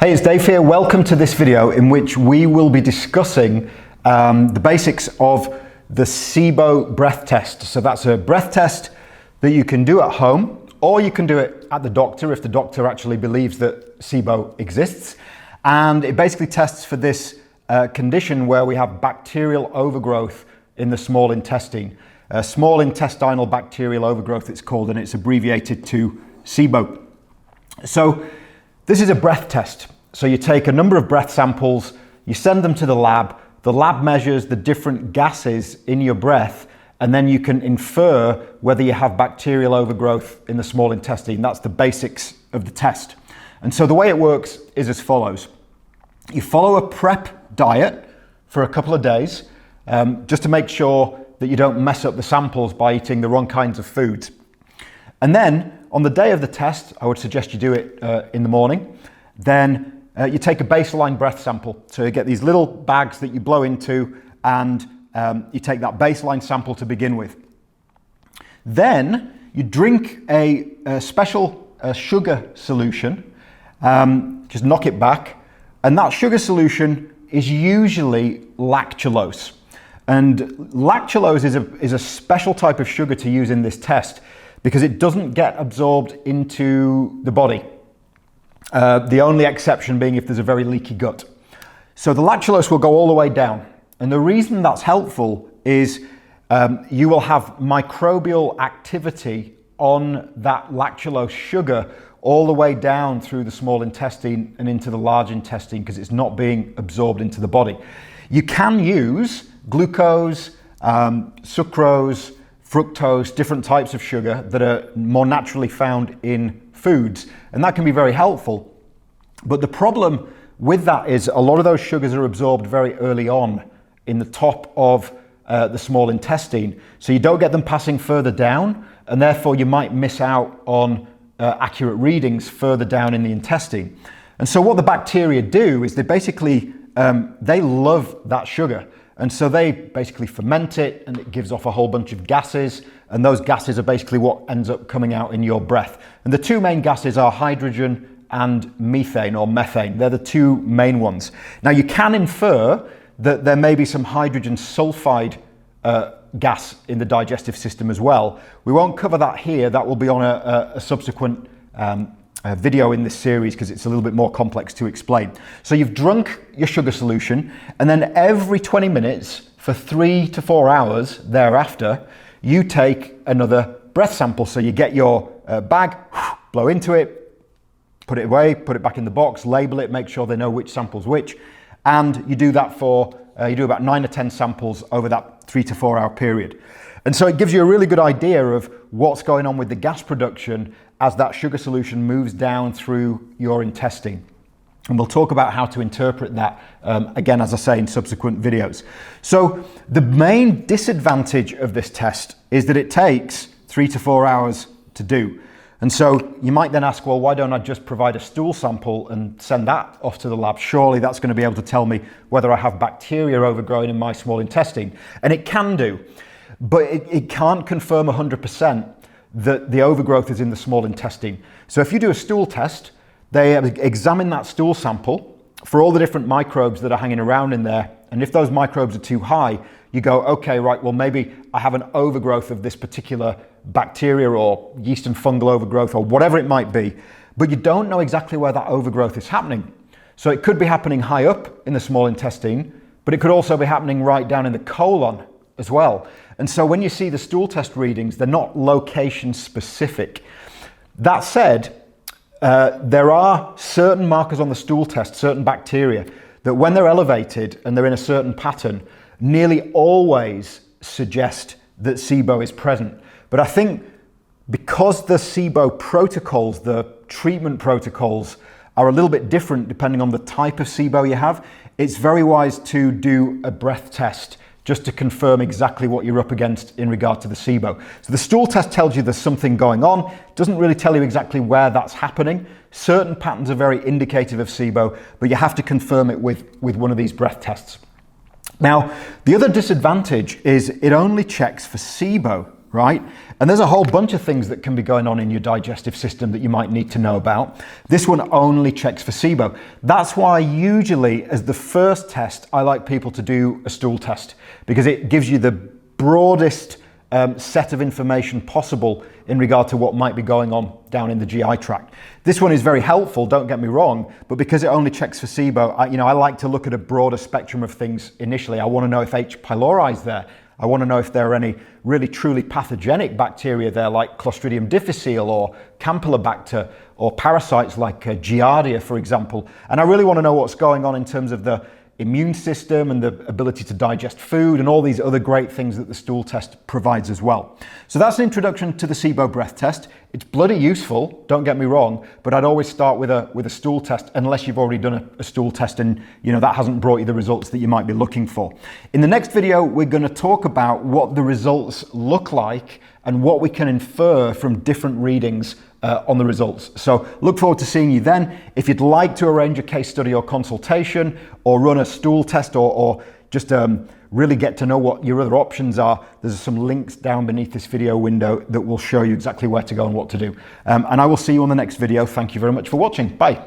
Hey, it's Dave here. Welcome to this video in which we will be discussing the basics of the SIBO breath test. So that's a breath test that you can do at home, or you can do it at the doctor if the doctor actually believes that SIBO exists. And it basically tests for this condition where we have bacterial overgrowth in the small intestine. Small intestinal bacterial overgrowth it's called, and it's abbreviated to SIBO. So this is a breath test. So you take a number of breath samples, you send them to the lab measures the different gases in your breath, and then you can infer whether you have bacterial overgrowth in the small intestine. That's the basics of the test. And so the way it works is as follows. You follow a prep diet for a couple of days, just to make sure that you don't mess up the samples by eating the wrong kinds of foods. And then on the day of the test, I would suggest you do it in the morning. Then you take a baseline breath sample. So you get these little bags that you blow into, and you take that baseline sample to begin with. Then you drink a special sugar solution, just knock it back, and that sugar solution is usually lactulose. And lactulose is a special type of sugar to use in this test because it doesn't get absorbed into the body. The only exception being if there's a very leaky gut. So the lactulose will go all the way down. And the reason that's helpful is you will have microbial activity on that lactulose sugar all the way down through the small intestine and into the large intestine because it's not being absorbed into the body. You can use glucose, sucrose, fructose, different types of sugar that are more naturally found in foods, and that can be very helpful. But the problem with that is a lot of those sugars are absorbed very early on in the top of the small intestine, so you don't get them passing further down, and therefore you might miss out on accurate readings further down in the intestine. And so what the bacteria do is they basically they love that sugar. And so they basically ferment it, and it gives off a whole bunch of gases, and those gases are basically what ends up coming out in your breath. And the two main gases are hydrogen and methane or methane. They're the two main ones. Now you can infer that there may be some hydrogen sulfide gas in the digestive system as well. We won't cover that here. That will be on a subsequent video in this series because it's a little bit more complex to explain. So you've drunk your sugar solution, and then every 20 minutes for 3 to 4 hours thereafter, you take another breath sample. So you get your bag, blow into it, put it away, put it back in the box, label it, make sure they know which sample's which, and you do that for, you do about 9 or 10 samples over that 3 to 4 hour period. And so it gives you a really good idea of what's going on with the gas production as that sugar solution moves down through your intestine. And we'll talk about how to interpret that, again, as I say, in subsequent videos. So the main disadvantage of this test is that it takes 3 to 4 hours to do. And so you might then ask, well, why don't I just provide a stool sample and send that off to the lab? Surely that's going to be able to tell me whether I have bacteria overgrowing in my small intestine. And it can do, but it can't confirm 100% that the overgrowth is in the small intestine. So if you do a stool test, they examine that stool sample for all the different microbes that are hanging around in there. And if those microbes are too high, you go, okay, right, well, maybe I have an overgrowth of this particular bacteria or yeast and fungal overgrowth or whatever it might be, but you don't know exactly where that overgrowth is happening. So it could be happening high up in the small intestine, but it could also be happening right down in the colon as well. And so when you see the stool test readings, they're not location specific. That said, there are certain markers on the stool test, certain bacteria, that when they're elevated and they're in a certain pattern, nearly always suggest that SIBO is present. But I think because the SIBO protocols, the treatment protocols, are a little bit different depending on the type of SIBO you have, it's very wise to do a breath test just to confirm exactly what you're up against in regard to the SIBO. So the stool test tells you there's something going on, doesn't really tell you exactly where that's happening. Certain patterns are very indicative of SIBO, but you have to confirm it with one of these breath tests. Now, the other disadvantage is it only checks for SIBO, right? And there's a whole bunch of things that can be going on in your digestive system that you might need to know about. This one only checks for SIBO. That's why usually as the first test, I like people to do a stool test, because it gives you the broadest set of information possible in regard to what might be going on down in the GI tract. This one is very helpful, don't get me wrong, but because it only checks for SIBO, I like to look at a broader spectrum of things initially. I want to know if H. pylori is there. I want to know if there are any really truly pathogenic bacteria there, like Clostridium difficile or Campylobacter, or parasites like Giardia, for example. And I really want to know what's going on in terms of the immune system and the ability to digest food and all these other great things that the stool test provides as well. So that's an introduction to the SIBO breath test. It's bloody useful, don't get me wrong, but I'd always start with a stool test unless you've already done a stool test and that hasn't brought you the results that you might be looking for. In the next video, we're going to talk about what the results look like and what we can infer from different readings on the results. So look forward to seeing you then. If you'd like to arrange a case study or consultation, or run a stool test, or just really get to know what your other options are, there's some links down beneath this video window that will show you exactly where to go and what to do. And I will see you on the next video. Thank you very much for watching. Bye.